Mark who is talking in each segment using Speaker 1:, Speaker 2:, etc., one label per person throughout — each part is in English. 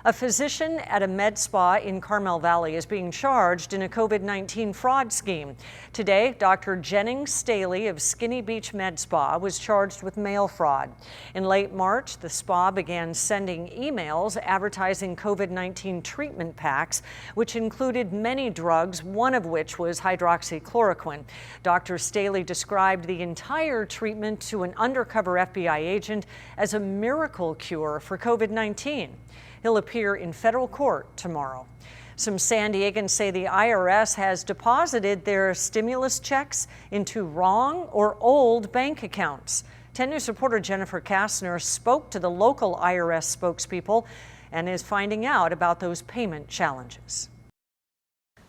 Speaker 1: A physician at a med spa in Carmel Valley is being charged in a COVID-19 fraud scheme. Today, Dr. Jennings Staley of Skinny Beach Med Spa was charged with mail fraud. In late March, the spa began sending emails advertising COVID-19 treatment packs, which included many drugs, one of which was hydroxychloroquine. Dr. Staley described the entire treatment to an undercover FBI agent as a miracle cure for COVID-19. He'll appear in federal court tomorrow. Some San Diegans say the IRS has deposited their stimulus checks into wrong or old bank accounts. 10 News reporter Jennifer Kastner spoke to the local IRS spokespeople and is finding out about those payment challenges.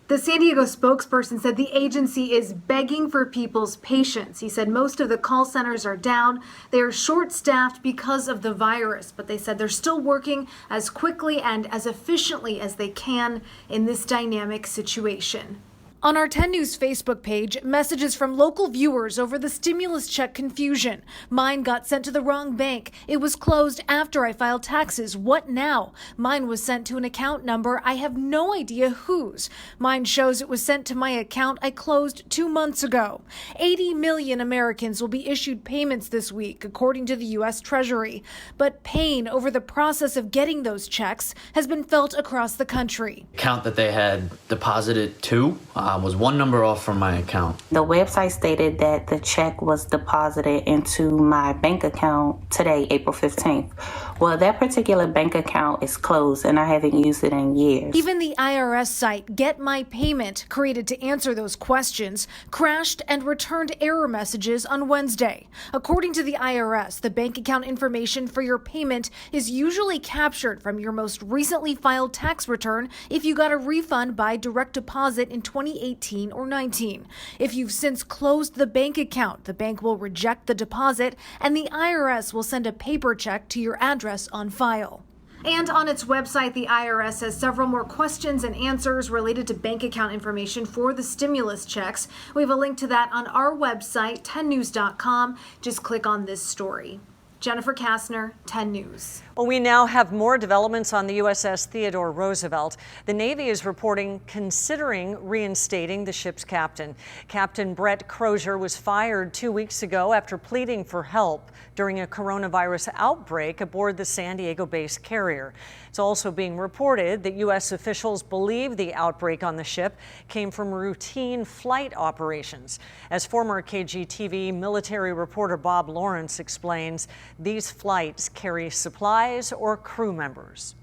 Speaker 2: The San Diego spokesperson said the agency is begging for people's patience. He said most of the call centers are down. They are short-staffed because of the virus, but they said they're still working as quickly and as efficiently as they can in this dynamic situation. On our 10 News Facebook page, messages from local viewers over the stimulus check confusion. Mine got sent to the wrong bank. It was closed after I filed taxes. What now? Mine was sent to an account number. I have no idea whose. Mine shows it was sent to my account I closed 2 months ago. 80 million Americans will be issued payments this week, according to the U.S. Treasury. But pain over the process of getting those checks has been felt across the country.
Speaker 3: The account that they had deposited to was one number off from my account.
Speaker 4: The website stated that the check was deposited into my bank account today, April 15th. Well, that particular bank account is closed and I haven't used it in years.
Speaker 2: Even the IRS site Get My Payment, created to answer those questions, crashed and returned error messages on Wednesday. According to the IRS, the bank account information for your payment is usually captured from your most recently filed tax return if you got a refund by direct deposit in 2018 or 19. If you've since closed the bank account, the bank will reject the deposit and the IRS will send a paper check to your address on file. And on its website, the IRS has several more questions and answers related to bank account information for the stimulus checks. We have a link to that on our website, 10news.com. Just click on this story. Jennifer Kastner, 10 News.
Speaker 1: Well, we now have more developments on the USS Theodore Roosevelt. The Navy is reporting considering reinstating the ship's captain. Captain Brett Crozier was fired 2 weeks ago after pleading for help during a coronavirus outbreak aboard the San Diego-based carrier. It's also being reported that U.S. officials believe the outbreak on the ship came from routine flight operations. As former KGTV military reporter Bob Lawrence explains, these flights carry supplies or crew members.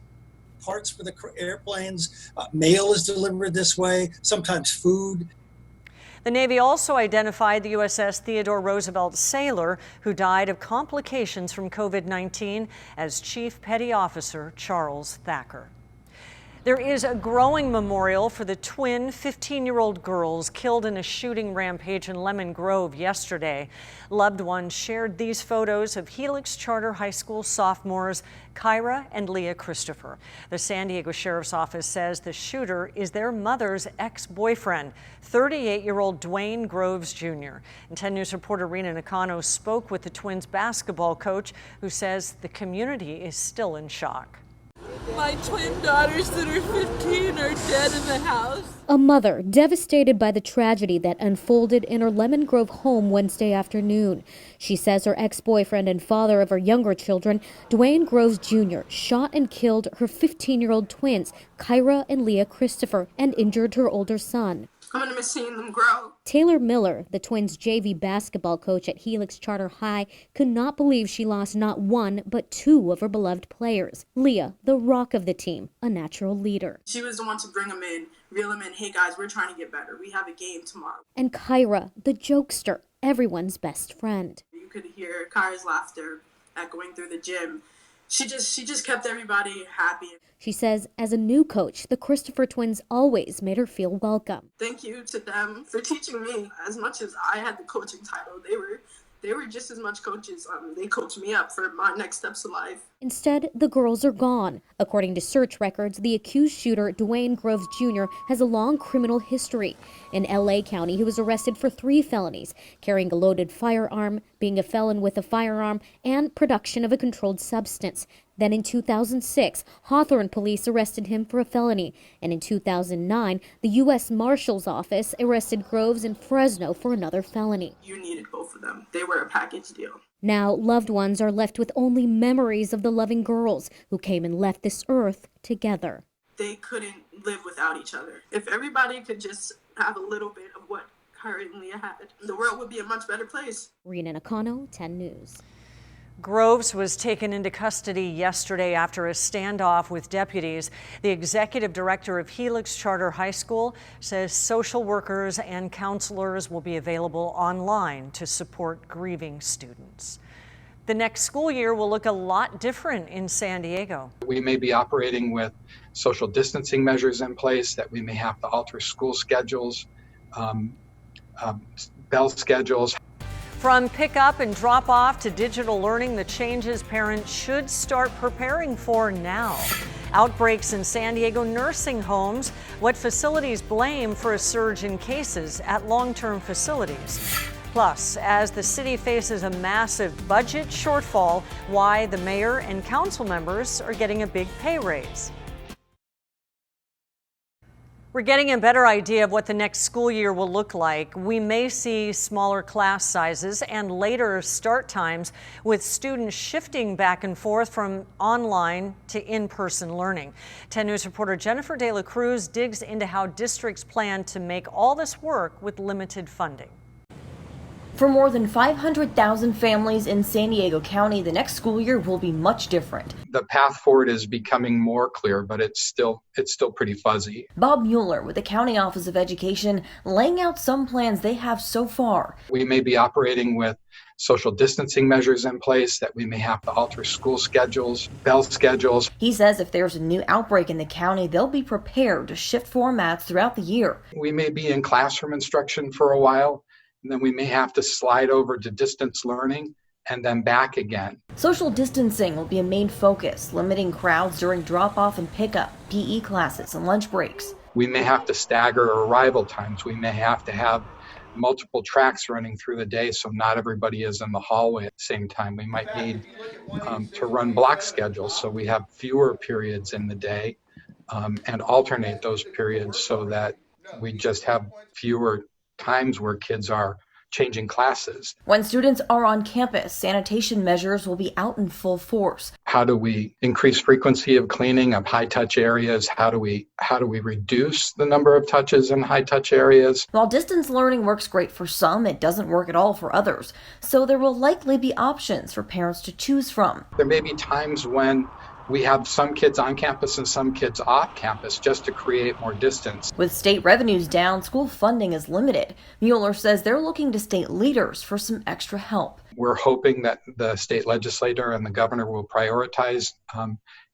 Speaker 5: Parts for the airplanes, mail is delivered this way, sometimes food.
Speaker 1: The Navy also identified the USS Theodore Roosevelt sailor who died of complications from COVID-19 as Chief Petty Officer Charles Thacker. There is a growing memorial for the twin 15-year-old girls killed in a shooting rampage in Lemon Grove yesterday. Loved ones shared these photos of Helix Charter High School sophomores Kyra and Leah Christopher. The San Diego Sheriff's Office says the shooter is their mother's ex-boyfriend, 38-year-old Dwayne Groves Jr. And 10 News reporter Rena Nakano spoke with the twins' basketball coach, who says the community is still in shock.
Speaker 6: My twin daughters that are 15 are dead in the house.
Speaker 7: A mother devastated by the tragedy that unfolded in her Lemon Grove home Wednesday afternoon. She says her ex-boyfriend and father of her younger children, Dwayne Groves Jr., shot and killed her 15-year-old twins, Kyra and Leah Christopher, and injured her older son.
Speaker 6: I'm going to miss seeing them grow.
Speaker 7: Taylor Miller, the twins' JV basketball coach at Helix Charter High, could not believe she lost not one, but two of her beloved players. Leah, the rock of the team, a natural leader.
Speaker 6: She was the one to bring them in, reel them in. Hey guys, we're trying to get better. We have a game tomorrow.
Speaker 7: And Kyra, the jokester, everyone's best friend.
Speaker 6: You could hear Kyra's laughter echoing through the gym. She just kept everybody happy.
Speaker 7: She says, as a new coach, the Christopher twins always made her feel welcome.
Speaker 6: Thank you to them for teaching me. As much as I had the coaching title, they were just as much coaches. They coached me up for my next steps of life.
Speaker 7: Instead, the girls are gone. According to search records, the accused shooter, Dwayne Groves Jr., has a long criminal history. In L.A. County, he was arrested for 3 felonies, carrying a loaded firearm, being a felon with a firearm, and production of a controlled substance. Then in 2006, Hawthorne police arrested him for a felony. And in 2009, the U.S. Marshal's Office arrested Groves in Fresno for another felony.
Speaker 6: You needed both of them. They were a package deal.
Speaker 7: Now, loved ones are left with only memories of the loving girls who came and left this earth together.
Speaker 6: They couldn't live without each other. If everybody could just have a little bit of what currently had, the world would be a much better place.
Speaker 7: Rena Nakano, 10 News.
Speaker 1: Groves was taken into custody yesterday after a standoff with deputies. The executive director of Helix Charter High School says social workers and counselors will be available online to support grieving students. The next school year will look a lot different in San Diego.
Speaker 8: We may be operating with social distancing measures in place, that we may have to alter school schedules, bell schedules.
Speaker 1: From pick-up and drop-off to digital learning, the changes parents should start preparing for now. Outbreaks in San Diego nursing homes, what facilities blame for a surge in cases at long-term facilities. Plus, as the city faces a massive budget shortfall, why the mayor and council members are getting a big pay raise. We're getting a better idea of what the next school year will look like. We may see smaller class sizes and later start times, with students shifting back and forth from online to in-person learning. 10 News reporter Jennifer De La Cruz digs into how districts plan to make all this work with limited funding.
Speaker 9: For more than 500,000 families in San Diego County, the next school year will be much different.
Speaker 8: The path forward is becoming more clear, but it's still pretty fuzzy.
Speaker 9: Bob Mueller with the County Office of Education laying out some plans they have so far.
Speaker 8: We may be operating with social distancing measures in place, that we may have to alter school schedules, bell schedules.
Speaker 9: He says if there's a new outbreak in the county, they'll be prepared to shift formats throughout the year.
Speaker 8: We may be in classroom instruction for a while, and then we may have to slide over to distance learning and then back again.
Speaker 9: Social distancing will be a main focus, limiting crowds during drop-off and pickup, PE classes, and lunch breaks.
Speaker 8: We may have to stagger arrival times. We may have to have multiple tracks running through the day so not everybody is in the hallway at the same time. We might need to run block schedules so we have fewer periods in the day and alternate those periods so that we just have fewer times where kids are changing classes.
Speaker 9: When students are on campus, sanitation measures will be out in full force.
Speaker 8: How do we increase frequency of cleaning of high-touch areas? How do we reduce the number of touches in high-touch areas?
Speaker 9: While distance learning works great for some, it doesn't work at all for others. So there will likely be options for parents to choose from.
Speaker 8: There may be times when we have some kids on campus and some kids off campus just to create more distance.
Speaker 9: With state revenues down, school funding is limited. Mueller says they're looking to state leaders for some extra help.
Speaker 8: We're hoping that the state legislator and the governor will prioritize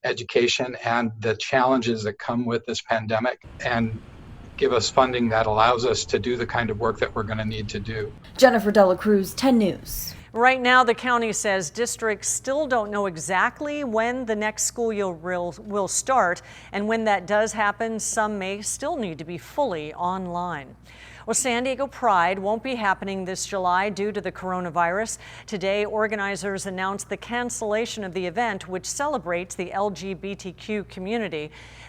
Speaker 8: education and the challenges that come with this pandemic and give us funding that allows us to do the kind of work that we're going to need to do.
Speaker 9: Jennifer De La Cruz, 10 News.
Speaker 1: Right now, the county says districts still don't know exactly when the next school year will start, and when that does happen, some may still need to be fully online. Well, San Diego Pride won't be happening this July due to the coronavirus. Today, organizers announced the cancellation of the event, which celebrates the LGBTQ community.